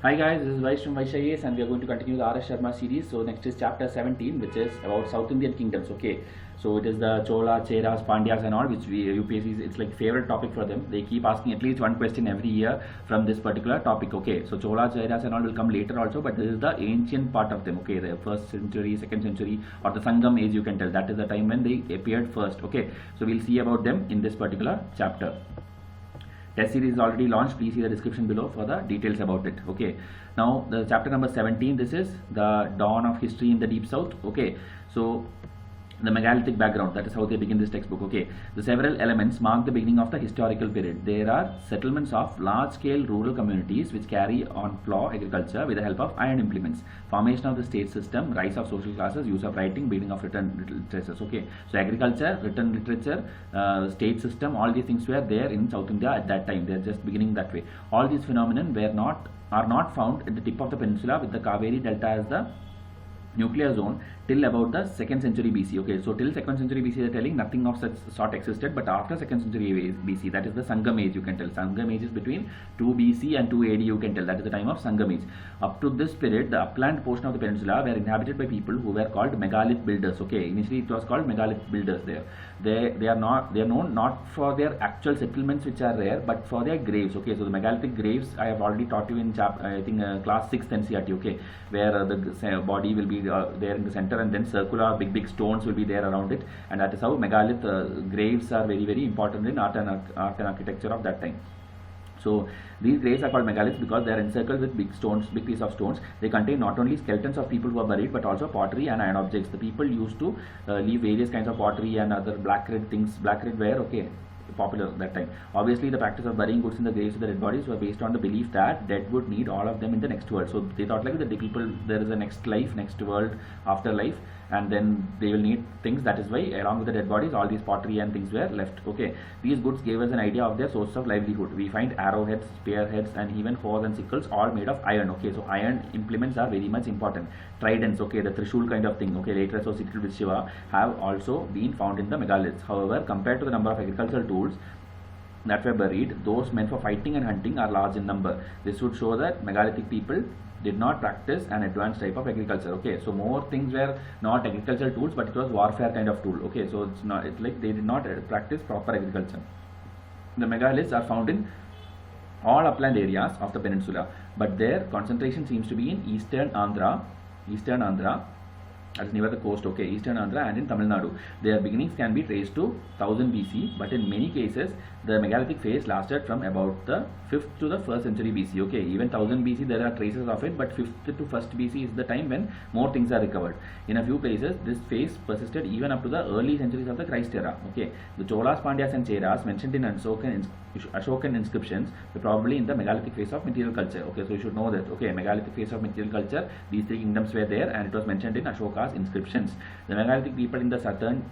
Hi guys, this is Vice from Vaishayes and we are going to continue the RS Sharma series. So next is chapter 17, which is about South Indian kingdoms. Okay, so it is the Chola, Cheras, Pandyas and all, which UPSC it's like favorite topic for them. They keep asking at least one question every year from this particular topic. Okay, so Chola, Cheras and all will come later also, but this is the ancient part of them. Okay, the first century, second century, or the Sangam age, you can tell that is the time when they appeared first. Okay, so we'll see about them in this particular chapter. Test series is already launched. Please see the description below for the details about it. Okay, now the chapter number 17, this is the dawn of history in the deep south. Okay, so the megalithic background, that is how they begin this textbook. Okay, the several elements mark the beginning of the historical period. There are settlements of large scale rural communities which carry on plough agriculture with the help of iron implements, formation of the state system, rise of social classes, use of writing, beginning of written literatures. Okay, so agriculture, written literature, state system, all these things were there in South India at that time. They are just beginning that way. All these phenomena are not found at the tip of the peninsula, with the Kaveri Delta as the nuclear zone till about the 2nd century BC. Okay, so till 2nd century BC they are telling nothing of such sort existed, but after 2nd century BC, that is the Sangam age, you can tell. Sangam age is between 2 BC and 2 AD, you can tell. That is the time of Sangam age. Up to this period, the upland portion of the peninsula were inhabited by people who were called megalith builders. Okay, initially it was called megalith builders there. They are known not for their actual settlements which are there, but for their graves. Okay, so the megalithic graves I have already taught you in I think class 6 NCERT. Okay, where the body will be there in the center, and then circular big stones will be there around it, and that is how megalith graves are very important in art and architecture of that time. So these graves are called megaliths because they are encircled with big pieces of stones. They contain not only skeletons of people who are buried, but also pottery and iron objects. The people used to leave various kinds of pottery and other black red ware. Okay, popular that time. Obviously, the practice of burying goods in the graves of the dead bodies were based on the belief that dead would need all of them in the next world. So they thought like that the people, there is a next life, next world, afterlife, and then they will need things. That is why along with the dead bodies all these pottery and things were left. Okay, these goods gave us an idea of their source of livelihood. We find arrowheads, spearheads, and even hoes and sickles all made of iron. Okay, so iron implements are very much important. Tridents, okay, the Trishul kind of thing, okay, later associated with Shiva, have also been found in the megaliths. However, compared to the number of agricultural tools that were buried, those meant for fighting and hunting are large in number. This would show that megalithic people did not practice an advanced type of agriculture. Okay, so more things were not agricultural tools, but it was warfare kind of tool. Okay, so it's like they did not practice proper agriculture. The megaliths are found in all upland areas of the peninsula, but their concentration seems to be in eastern Andhra, that is near the coast. Okay, eastern Andhra and in Tamil Nadu. Their beginnings can be traced to 1000 BC, but in many cases the megalithic phase lasted from about the 5th to the 1st century BC. Okay, even 1000 BC there are traces of it, but 5th to 1st BC is the time when more things are recovered. In a few places this phase persisted even up to the early centuries of the Christ era. Okay, the Cholas, Pandyas and Cheras mentioned in Ashokan inscriptions were probably in the megalithic phase of material culture. Okay, so you should know that. Okay, megalithic phase of material culture, these three kingdoms were there, and it was mentioned in Ashoka's inscriptions. The megalithic people in the southern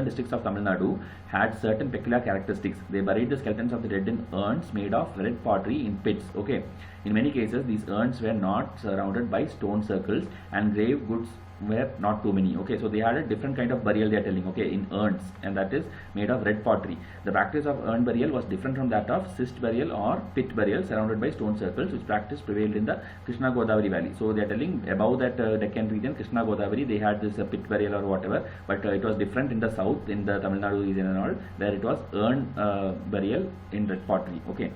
districts of Tamil Nadu had certain peculiar characteristics. They buried the skeletons of the dead in urns made of red pottery in pits. Okay, in many cases these urns were not surrounded by stone circles, and grave goods were not too many. Okay, so they had a different kind of burial they are telling. Okay, in urns, and that is made of red pottery. The practice of urn burial was different from that of cist burial or pit burial surrounded by stone circles, which practice prevailed in the Krishna Godavari valley. So they are telling above that Deccan region, Krishna Godavari, they had this pit burial or whatever, but it was different in the south, in the Tamil Nadu region and all, where it was urn burial in red pottery. Okay,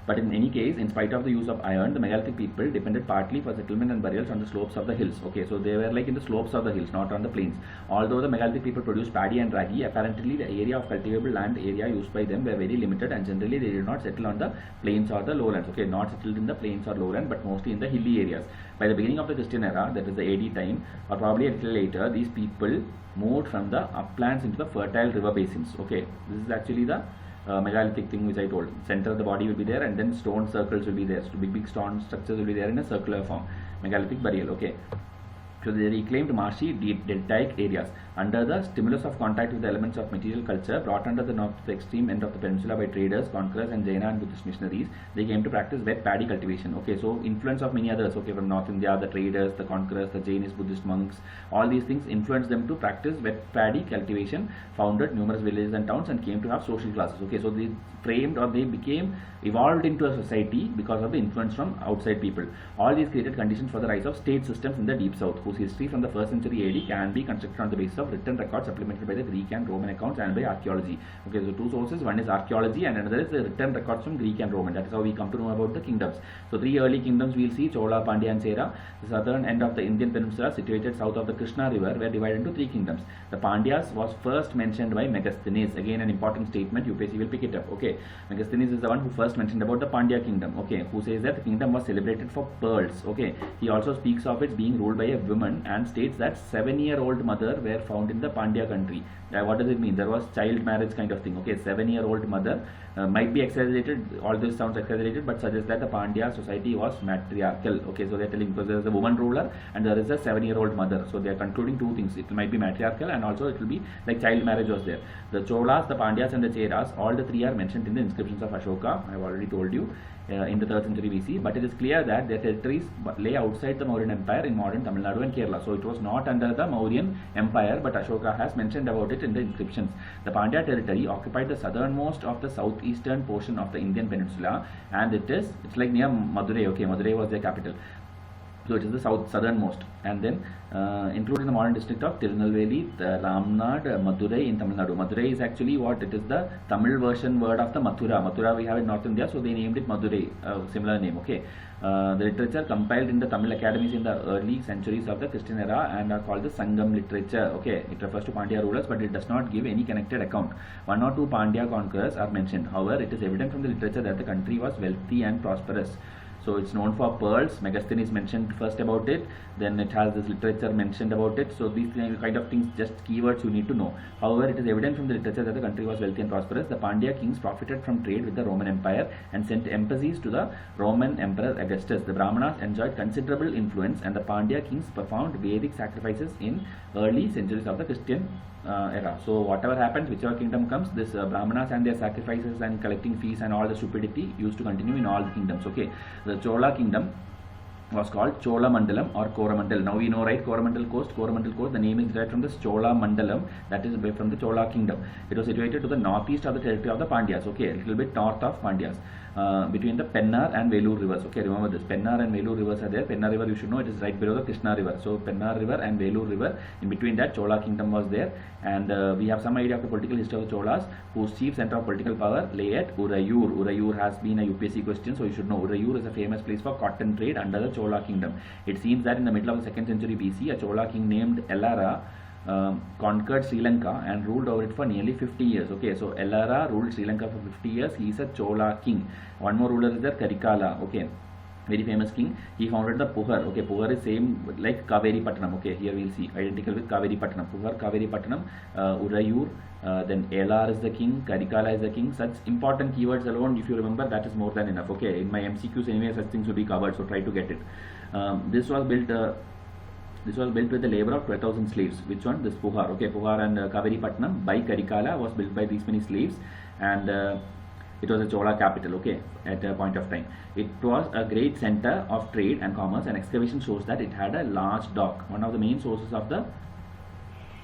but in any case, in spite of the use of iron, the megalithic people depended partly for settlement and burials on the slopes of the hills. Okay, so they were like in the slopes of the hills, not on the plains. Although the megalithic people produced paddy and ragi, apparently the area of cultivable land area used by them were very limited, and generally they did not settle on the plains or the lowlands. Okay, not settled in the plains or lowland, but mostly in the hilly areas. By the beginning of the Christian era, that is the AD time, or probably a little later, these people moved from the uplands into the fertile river basins. Okay, this is actually the megalithic thing which I told. Center of the body will be there, and then stone circles will be there. So big stone structures will be there in a circular form. Megalithic burial. Okay. So they reclaimed marshy deltaic areas. Under the stimulus of contact with the elements of material culture brought under the north to the extreme end of the peninsula by traders, conquerors, and Jaina and Buddhist missionaries, they came to practice wet paddy cultivation. Okay, so influence of many others. Okay, from North India, the traders, the conquerors, the Jainist, Buddhist monks, all these things influenced them to practice wet paddy cultivation, founded numerous villages and towns, and came to have social classes. Okay, so they framed, or they became evolved into a society because of the influence from outside people. All these created conditions for the rise of state systems in the deep south, whose history from the 1st century AD can be constructed on the basis of written records supplemented by the Greek and Roman accounts and by archaeology. Okay, so two sources, one is archaeology and another is the written records from Greek and Roman. That is how we come to know about the kingdoms. So three early kingdoms we'll see: Chola, Pandya, and Chera. The southern end of the Indian peninsula, situated south of the Krishna river, were divided into three kingdoms. The Pandyas was first mentioned by Megasthenes. Again, an important statement, UPSC will pick it up. Okay, Megasthenes is the one who first mentioned about the Pandya kingdom. Okay, who says that the kingdom was celebrated for pearls. Okay, he also speaks of it being ruled by a woman and states that 7-year-old mother were found in the Pandya country. What does it mean? There was child marriage kind of thing. Okay, 7-year-old mother might be exaggerated. All this sounds exaggerated, but suggests that the Pandya society was matriarchal. Okay, so they're telling, because there is a woman ruler and there is a 7-year-old mother. So they are concluding two things. It might be matriarchal and also it will be like child marriage was there. The Cholas, the Pandyas, and the Cheras, all the three are mentioned in the inscriptions of Ashoka. I have already told you. In the 3rd century BC, but it is clear that their territories lay outside the Mauryan Empire in modern Tamil Nadu and Kerala. So it was not under the Mauryan Empire, but Ashoka has mentioned about it in the inscriptions. The Pandya territory occupied the southernmost of the southeastern portion of the Indian peninsula, and it's like near Madurai. Okay, Madurai was their capital. So it is the southernmost, and then included in the modern district of Tirunelveli, Ramnad, Madurai in Tamil Nadu. Madurai is actually what? It is the Tamil version word of the Mathura. Mathura we have in North India, so they named it Madurai, similar name. Okay. The literature compiled in the Tamil academies in the early centuries of the Christian era and are called the Sangam literature. Okay, it refers to Pandya rulers, but it does not give any connected account. 1 or 2 Pandya conquerors are mentioned. However, it is evident from the literature that the country was wealthy and prosperous. So it's known for pearls. Megasthenes mentioned first about it, then it has this literature mentioned about it. So these kind of things, just keywords you need to know. However, it is evident from the literature that the country was wealthy and prosperous. The Pandya kings profited from trade with the Roman Empire and sent embassies to the Roman Emperor Augustus. The Brahmanas enjoyed considerable influence, and the Pandya kings performed Vedic sacrifices in early centuries of the Christian era. So whatever happens, whichever kingdom comes, this Brahmanas and their sacrifices and collecting fees and all the stupidity used to continue in all the kingdoms. Okay, the Chola kingdom was called Chola Mandalam or Coromandel. Now we know, right? Coromandel Coast. The name is derived from this Chola Mandalam, that is from the Chola kingdom. It was situated to the northeast of the territory of the Pandyas. Okay, a little bit north of Pandyas. Between the Pennar and Velur rivers. Okay, remember this. Pennar and Velur rivers are there. Pennar river, you should know, it is right below the Krishna river. So Pennar river and Velur river, in between that Chola kingdom was there. And we have some idea of the political history of the Cholas, whose chief center of political power lay at Urayur. Urayur has been a UPSC question, so you should know Urayur is a famous place for cotton trade under the Chola kingdom. It seems that in the middle of the 2nd century BC, a Chola king named Ellara conquered Sri Lanka and ruled over it for nearly 50 years. Okay, so Ellara ruled Sri Lanka for 50 years. He is a Chola king. One more ruler is there, Karikala. Okay, very famous king. He founded the Puhar. Okay, Puhar is same like Kaveri Pattanam. Okay, here we'll see identical with Kaveri Pattanam. Puhar, Kaveri Pattanam, Urayur. Then Elar is the king, Karikala is the king. Such important keywords alone, if you remember, that is more than enough. Okay, in my MCQs anyway, such things will be covered, so try to get it. This was built with the labor of 12,000 slaves. Which one? This Puhar. Okay, Puhar and Kaveri Pattanam by Karikala was built by these many slaves, and it was a Chola capital. Okay, at a point of time, it was a great center of trade and commerce, and excavation shows that it had a large dock. One of the main sources of the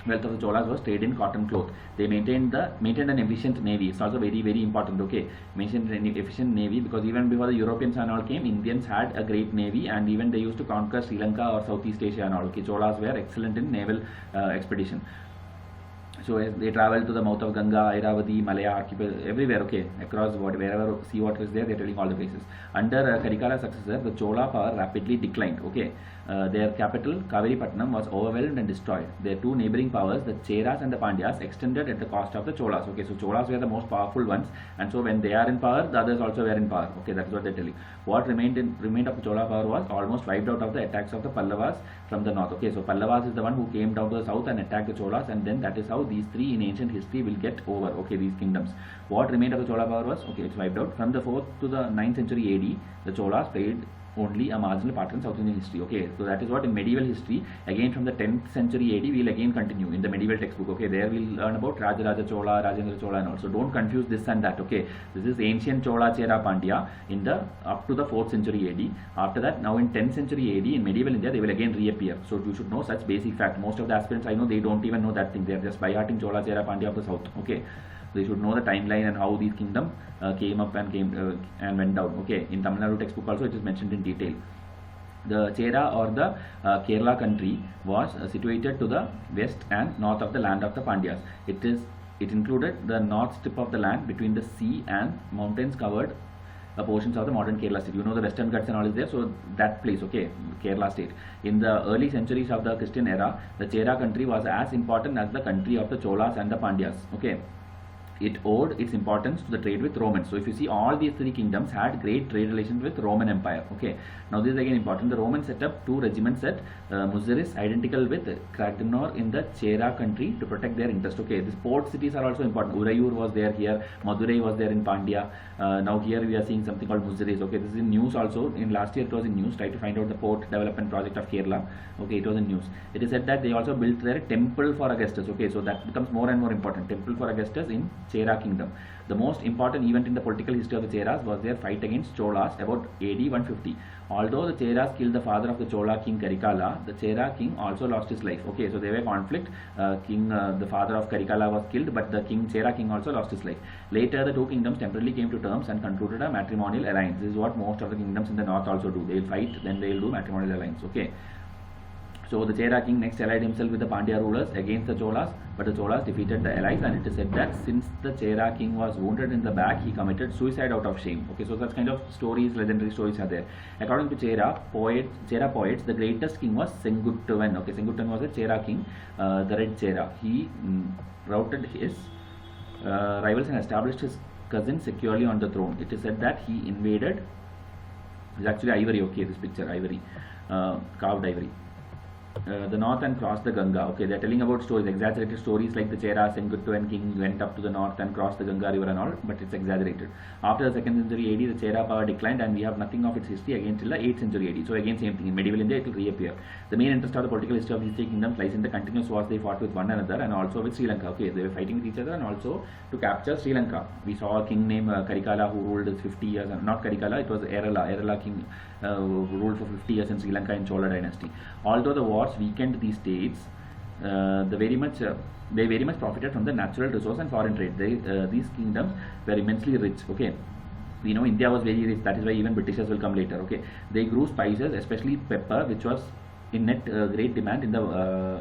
wealth of the Cholas was trade in cotton cloth. They maintained an efficient navy. It's also very, very important. Okay, maintained an efficient navy, because even before the Europeans and all came, Indians had a great navy, and even they used to conquer Sri Lanka or Southeast Asia and all. Okay, Cholas were excellent in naval expedition. So they traveled to the mouth of Ganga, Airavati, Malaya archipelago, everywhere. Okay, across wherever sea water is there, they're telling all the places. Under Karikala's successor, the Chola power rapidly declined. Okay, their capital Kaveri Pattanam was overwhelmed and destroyed. Their two neighboring powers, the Cheras and the Pandyas, extended at the cost of the Cholas. Okay, so Cholas were the most powerful ones, and so when they are in power, the others also were in power. Okay, that's what they're telling. What remained of the Chola power was almost wiped out of the attacks of the Pallavas from the north. Okay, so Pallavas is the one who came down to the south and attacked the Cholas, and then that is how these three in ancient history will get over. Okay, these kingdoms. What remained of the Chola power was, okay, it's wiped out. From the 4th to the 9th century AD, the Cholas paid only a marginal part in South Indian history. Okay, so that is what in medieval history, again from the 10th century AD, we'll again continue in the medieval textbook. Okay, there we'll learn about Rajaraja Chola, Rajendra Chola, and all. So don't confuse this and that. Okay, this is ancient Chola, Chera, Pandya in the up to the 4th century AD. After that, now in 10th century AD in medieval India, they will again reappear. So you should know such basic fact. Most of the aspirants I know, they don't even know that thing. They are just by hearting Chola, Chera, Pandya of the south. Okay. They should know the timeline and how these kingdom came up and went down. Okay, in Tamil Nadu textbook also it is mentioned in detail. The Chera or the Kerala country was situated to the west and north of the land of the Pandyas. It included the north strip of the land between the sea and mountains covered portions of the modern Kerala state. You know the Western Ghats and all is there, so that place, okay, Kerala state. In the early centuries of the Christian era, the Chera country was as important as the country of the Cholas and the Pandyas. Okay. It owed its importance to the trade with Romans. So if you see, all these three kingdoms had great trade relations with Roman Empire. Okay. Now this is again important. The Romans set up two regiments at Muziris, identical with Kragnor in the Chera country, to protect their interest. Okay. These port cities are also important. Urayur was there here. Madurai was there in Pandya. Now here we are seeing something called Muziris. Okay. This is in news also. In last year it was in news. Try to find out the port development project of Kerala. Okay. It was in news. It is said that they also built their temple for Augustus. Okay. So that becomes more and more important. Temple for Augustus in Chera kingdom. The most important event in the political history of the Cheras was their fight against Cholas about AD 150. Although the Cheras killed the father of the Chola king Karikala, the Chera king also lost his life. Okay, so there were conflict. The father of Karikala was killed, but the Chera king also lost his life. Later, the two kingdoms temporarily came to terms and concluded a matrimonial alliance. This is what most of the kingdoms in the north also do. They will fight, then they will do matrimonial alliance. Okay. So the Chera king next allied himself with the Pandya rulers against the Cholas, but the Cholas defeated the allies, and it is said that since the Chera king was wounded in the back, he committed suicide out of shame. Okay, so such kind of stories, legendary stories are there. According to Chera poets, the greatest king was Senguttuvan. Okay, Senguttuvan was a Chera king, the Red Chera. He routed his rivals and established his cousin securely on the throne. It is said that he invaded. It's actually ivory. Okay, this picture, ivory, carved ivory. The north and crossed the Ganga. Okay, they are telling about stories, exaggerated stories like the Chera, Senguttuvan king went up to the north and crossed the Ganga river and all, but it's exaggerated. After the 2nd century AD, the Chera power declined and we have nothing of its history again till the 8th century AD. So again same thing, in medieval India it will reappear. The main interest of the political history of these three kingdoms lies in the continuous wars they fought with one another and also with Sri Lanka. Okay, they were fighting with each other and also to capture Sri Lanka. We saw a king named Karikala who ruled 50 years, not Karikala, it was Erala king who ruled for 50 years in Sri Lanka in Chola dynasty. Although the wars weakened these states, they very much profited from the natural resource and foreign trade. These kingdoms were immensely rich. Okay, we know India was very rich. That is why even Britishers will come later. Okay, they grew spices, especially pepper, which was in net great demand in the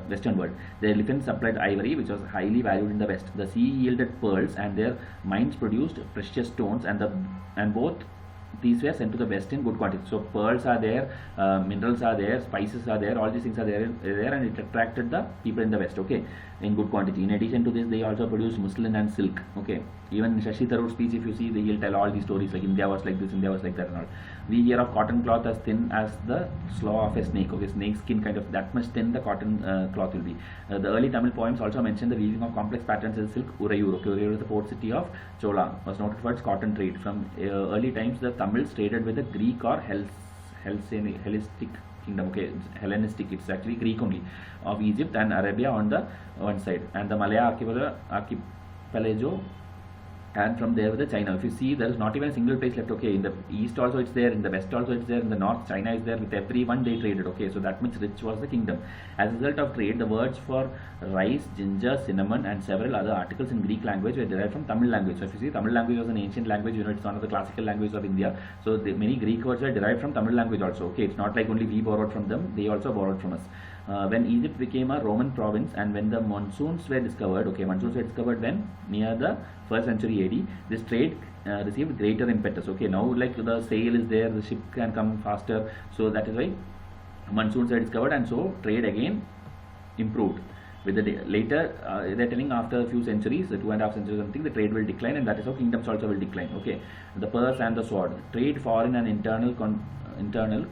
western world. The elephants supplied ivory, which was highly valued in the west. The sea yielded pearls, and their mines produced precious stones, and both these were sent to the west in good quantity. So pearls are there, minerals are there, spices are there, all these things are there, and it attracted the people in the west. Okay, in good quantity. In addition to this, they also produced muslin and silk. Okay, even in Shashi Tharoor's speech, if you see, he'll tell all these stories like India was like this, India was like that, and all. We hear of cotton cloth as thin as the slaw of a snake. Okay, snake skin kind of, that much thin the cotton cloth will be. The early Tamil poems also mention the weaving of complex patterns in silk. Urayur. Okay, Urayur is the port city of Chola, was noted for its cotton trade. From early times, the Tamils traded with the Greek or Hellenistic kingdom. Okay, Hellenistic, it's actually Greek only, of Egypt and Arabia on the one side, and the Malaya archipelago, and from there with the China. If you see, there is not even a single place left. Okay, in the east also it's there, in the west also it's there, in the north China is there. With everyone they traded. Okay, so that much rich was the kingdom. As a result of trade, the words for rice, ginger, cinnamon, and several other articles in Greek language were derived from Tamil language. So if you see, Tamil language was an ancient language. You know, it's one of the classical languages of India. So many Greek words were derived from Tamil language also. Okay, it's not like only we borrowed from them; they also borrowed from us. When Egypt became a Roman province and when the monsoons were discovered, okay, monsoons were discovered when near the 1st century AD, this trade received greater impetus. Okay, now like the sail is there, the ship can come faster, so that is why monsoons were discovered, and so trade again improved. With the later, they're telling after a few centuries, 2.5 centuries something, the trade will decline, and that is how kingdoms also will decline. Okay, the purse and the sword, trade, foreign and internal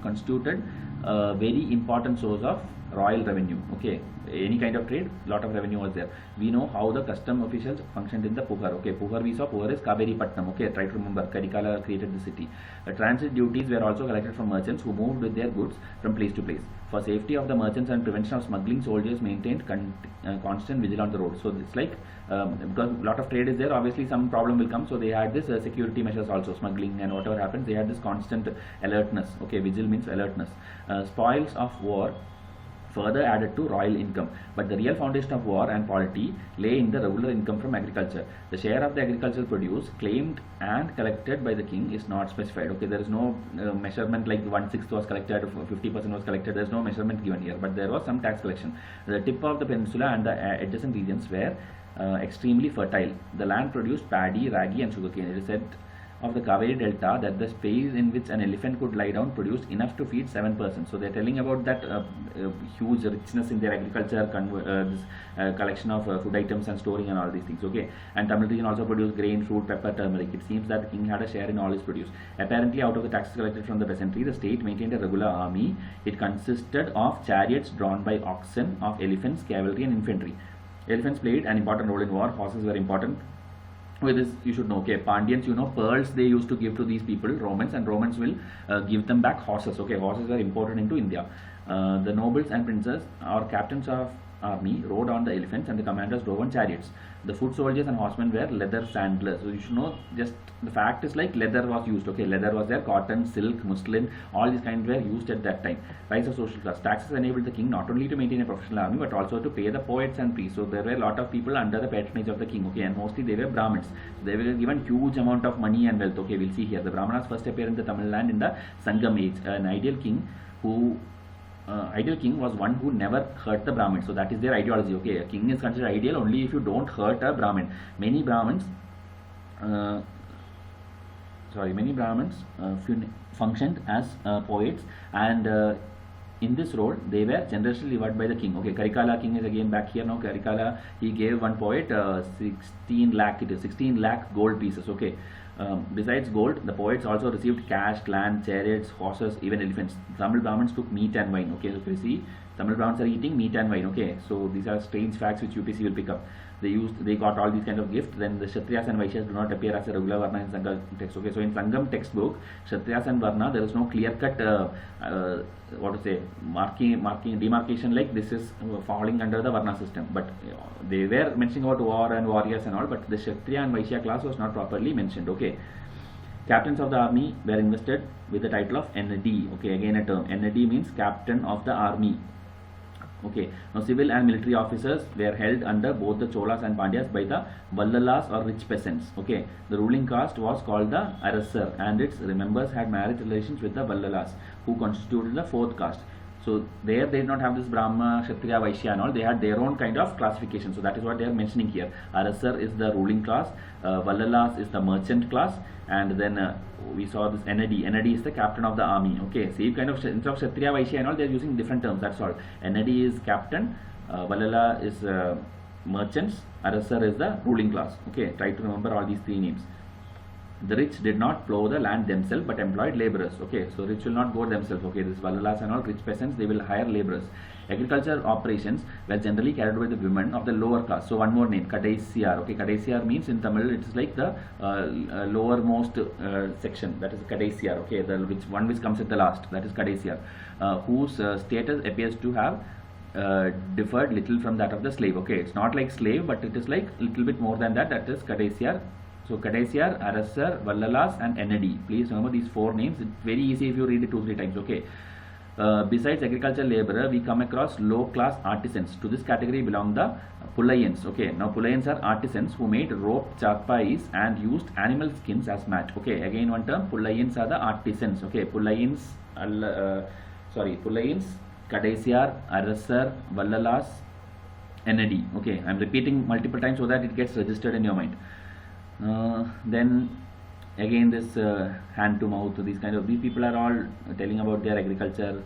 constituted a very important source of royal revenue. Okay, any kind of trade, lot of revenue was there. We know how the custom officials functioned in the Puhar. Okay, Puhar we saw, Puhar is Kaveri Patnam. Okay, try to remember, Karikala created the city. Transit duties were also collected from merchants who moved with their goods from place to place. For safety of the merchants and prevention of smuggling, soldiers maintained constant vigil on the road. So it's like because a lot of trade is there, obviously some problem will come. So they had this security measures also, smuggling and whatever happens, they had this constant alertness. Okay, vigil means alertness. Spoils of war further added to royal income, but the real foundation of war and polity lay in the regular income from agriculture. The share of the agricultural produce claimed and collected by the king is not specified. Okay, there is no measurement like 1/6 was collected, 50% was collected. There is no measurement given here, but there was some tax collection. The tip of the peninsula and the adjacent regions were extremely fertile. The land produced paddy, ragi, and sugarcane. It is said of the Kaveri Delta that the space in which an elephant could lie down produced enough to feed 7 persons. So they are telling about that huge richness in their agriculture, this collection of food items and storing and all these things. Okay, and Tamil region also produced grain, fruit, pepper, turmeric. It seems that the king had a share in all his produce. Apparently, out of the taxes collected from the peasantry, the state maintained a regular army. It consisted of chariots drawn by oxen, of elephants, cavalry, and infantry. Elephants played an important role in war. Horses were important. With this you should know. Okay, Pandyans, you know, pearls they used to give to these people, Romans, and Romans will give them back horses. Okay, horses were imported into India. The nobles and princes or captains of army rode on the elephants, and the commanders drove on chariots. The foot soldiers and horsemen wear leather sandals. So you should know, just the fact is like leather was used. Okay, leather was there, cotton, silk, muslin, all these kinds were used at that time. Rise of social class. Taxes enabled the king not only to maintain a professional army but also to pay the poets and priests. So there were a lot of people under the patronage of the king. Okay, and mostly they were Brahmins. So they were given huge amount of money and wealth. Okay, we'll see here. The Brahmanas first appear in the Tamil land in the Sangam age. An ideal king was one who never hurt the Brahmin. So that is their ideology. Okay, a king is considered ideal only if you don't hurt a Brahmin. Many Brahmins functioned as poets, and in this role they were generously rewarded by the king. Okay, Karikala king is again back here now. Karikala, he gave one poet 16 lakh gold pieces. Okay, besides gold, the poets also received cash, land, chariots, horses, even elephants. Tamil Brahmins took meat and wine. Okay, so if you see, Tamil Brahmins are eating meat and wine. Okay, so these are strange facts which UPC will pick up. They got all these kind of gifts. Then the Kshatriyas and Vaishyas do not appear as a regular Varna in Sangam text. Okay, so in Sangam textbook, Kshatriyas and Varna, there is no clear cut demarcation like this is falling under the Varna system. But they were mentioning about war and warriors and all, but the Kshatriya and Vaishya class was not properly mentioned. Okay, captains of the army were invested with the title of ND. Okay, again a term. ND means captain of the army. Okay, now civil and military officers were held under both the Cholas and Pandyas by the Vallalas or rich peasants. Okay, the ruling caste was called the Arasar, and its members had marriage relations with the Vallalas, who constituted the fourth caste. So there they did not have this Brahma, Kshatriya, Vaishya and all. They had their own kind of classification. So that is what they are mentioning here. Arasar is the ruling class, Vallalas is the merchant class, and then we saw this ND. ND is the captain of the army. Okay, same kind of, instead of Kshatriya, Vaishya and all, they are using different terms. That's all. ND is captain, Vallala is merchants, Arasar is the ruling class. Okay, try to remember all these three names. The rich did not plow the land themselves but employed laborers. Okay, so rich will not go themselves. Okay, this Vallalas and all, rich peasants, they will hire laborers. Agriculture operations were generally carried by the women of the lower class. So one more name, Kadaisiyar. Okay, Kadaisiyar means in Tamil it is like the lowermost section, that is Kadaisiyar. Okay, the one which comes at the last, that is Kadaisiyar, whose status appears to have differed little from that of the slave. Okay, it's not like slave, but it is like little bit more than that. That is Kadaisiyar. So Kadaisiyar, Arasar, Vallalas and ND. Please remember these four names. It's very easy if you read it 2-3 times. Okay. Besides agricultural laborer, we come across low class artisans. To this category belong the Pulayans. Okay, now Pulayans are artisans who made rope charpais and used animal skins as mat. Okay, again one term, Pulayans are the artisans. Okay, Pulayans, Kadaisiyar, Arasar, Vallalas, ND. Okay, I am repeating multiple times so that it gets registered in your mind. Then again this hand to mouth, these people are all telling about their agriculture,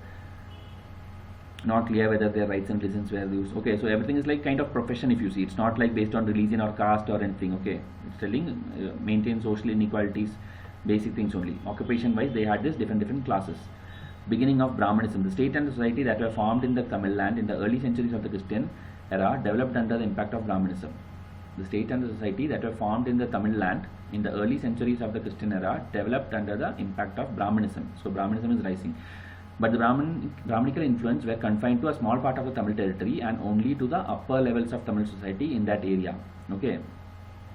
not clear whether their rights and reasons were used. Okay, so everything is like kind of profession if you see. It's not like based on religion or caste or anything. Okay, it's telling maintain social inequalities, basic things only. Occupation wise they had this different classes. Beginning of Brahmanism. The state and society that were formed in the Tamil land in the early centuries of the Christian era developed under the impact of Brahmanism. The state and the society that were formed in the Tamil land in the early centuries of the Christian era developed under the impact of Brahmanism. So Brahmanism is rising. But the Brahminical influence were confined to a small part of the Tamil territory and only to the upper levels of Tamil society in that area. Okay.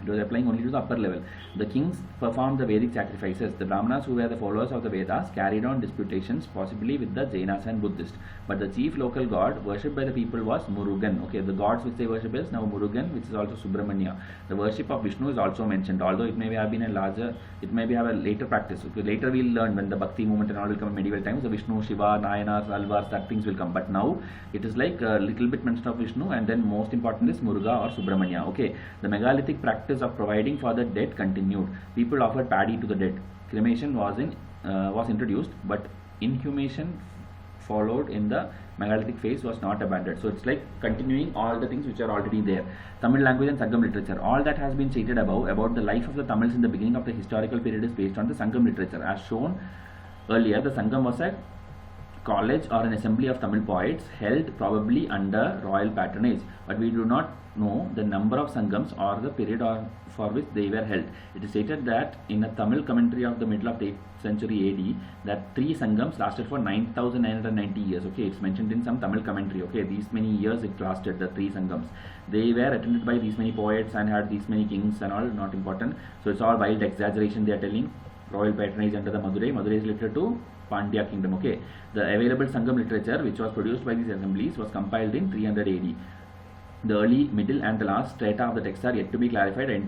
It was applying only to the upper level. The kings performed the Vedic sacrifices. The Brahmanas, who were the followers of the Vedas, carried on disputations, possibly with the Jainas and Buddhists. But the chief local god worshipped by the people was Murugan. Okay, the gods which they worship is now Murugan, which is also Subramanya. The worship of Vishnu is also mentioned, although it may have been a larger, it may have a later practice. Okay, later we'll learn when the Bhakti movement and all will come in medieval times. The Vishnu, Shiva, Nayanas, Alvars, that things will come. But now it is like a little bit mention of Vishnu, and then most important is Muruga or Subramanya. Okay, the megalithic practice of providing for the dead continued. People offered paddy to the dead. Cremation was introduced, but inhumation followed in the megalithic phase was not abandoned. So it's like continuing all the things which are already there. Tamil language and Sangam literature. All that has been stated above about the life of the Tamils in the beginning of the historical period is based on the Sangam literature. As shown earlier, the Sangam was a college or an assembly of Tamil poets held probably under royal patronage, but we do not know the number of Sangams or the period for which they were held. It is stated that in a Tamil commentary of the middle of the 8th century AD that 3 Sangams lasted for 9,990 years. Okay, it's mentioned in some Tamil commentary. Okay, these many years it lasted, the 3 Sangams. They were attended by these many poets and had these many kings and all, not important. So it's all wild exaggeration they are telling. Royal patronage under the Madurai. Madurai is related to Pandya kingdom. Okay, the available Sangam literature which was produced by these assemblies was compiled in 300 AD. The early, middle and the last strata of the text are yet to be clarified and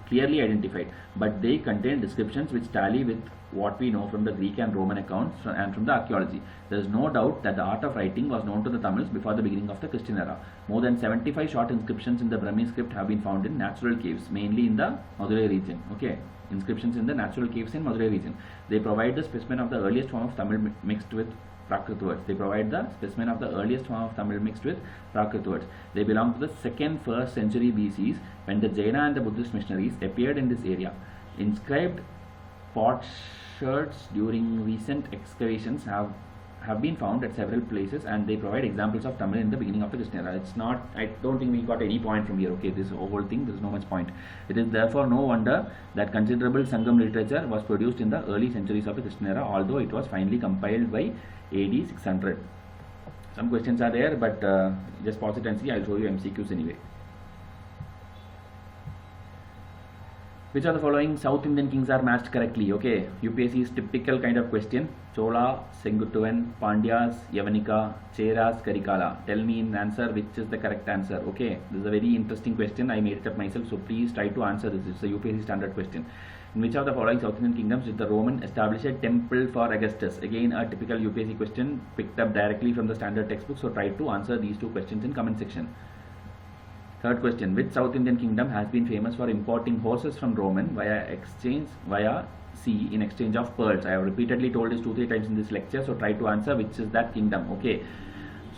clearly identified, but they contain descriptions which tally with what we know from the Greek and Roman accounts and from the archaeology. There is no doubt that the art of writing was known to the Tamils before the beginning of the Christian era. More than 75 short inscriptions in the Brahmi script have been found in natural caves, mainly in the Madurai region. Okay, inscriptions in the natural caves in Madurai region. They provide the specimen of the earliest form of Tamil mixed with Prakrit words. They provide the specimen of the earliest form of Tamil mixed with Prakrit words. They belong to the 1st century BCs when the Jaina and the Buddhist missionaries appeared in this area. Inscribed potsherds during recent excavations have been found at several places, and they provide examples of Tamil in the beginning of the Christian era. It's not, I don't think we got any point from here. Okay, this whole thing, there's no much point. It is therefore no wonder that considerable Sangam literature was produced in the early centuries of the Christian era, although it was finally compiled by AD 600. Some questions are there, but just pause it and see. I'll show you MCQs anyway. Which of the following South Indian kings are matched correctly? Okay, UPSC's typical kind of question. Chola, Senguttuvan, Pandyas, Yavanika, Cheras, Karikala. Tell me in answer which is the correct answer. Okay, this is a very interesting question. I made it up myself, so please try to answer this. It's a UPSC standard question. In which of the following South Indian kingdoms did the Roman establish a temple for Augustus? Again, a typical UPSC question picked up directly from the standard textbook. So try to answer these 2 questions in comment section. Third question, which South Indian kingdom has been famous for importing horses from Roman via sea in exchange of pearls? I have repeatedly told this 2-3 times in this lecture, so try to answer which is that kingdom. Okay,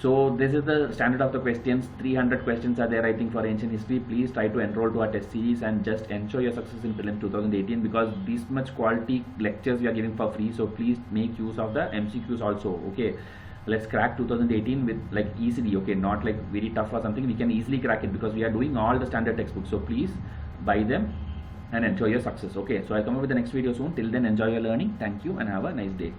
so this is the standard of the questions. 300 questions are there, I think, for ancient history. Please try to enroll to our test series and just ensure your success in prelims 2018, because this much quality lectures we are giving for free. So please make use of the MCQs also. Okay, let's crack 2018 with like easily. Okay, not like very tough or something. We can easily crack it because we are doing all the standard textbooks. So please buy them and ensure your success. Okay, so I'll come up with the next video soon. Till then, enjoy your learning. Thank you and have a nice day.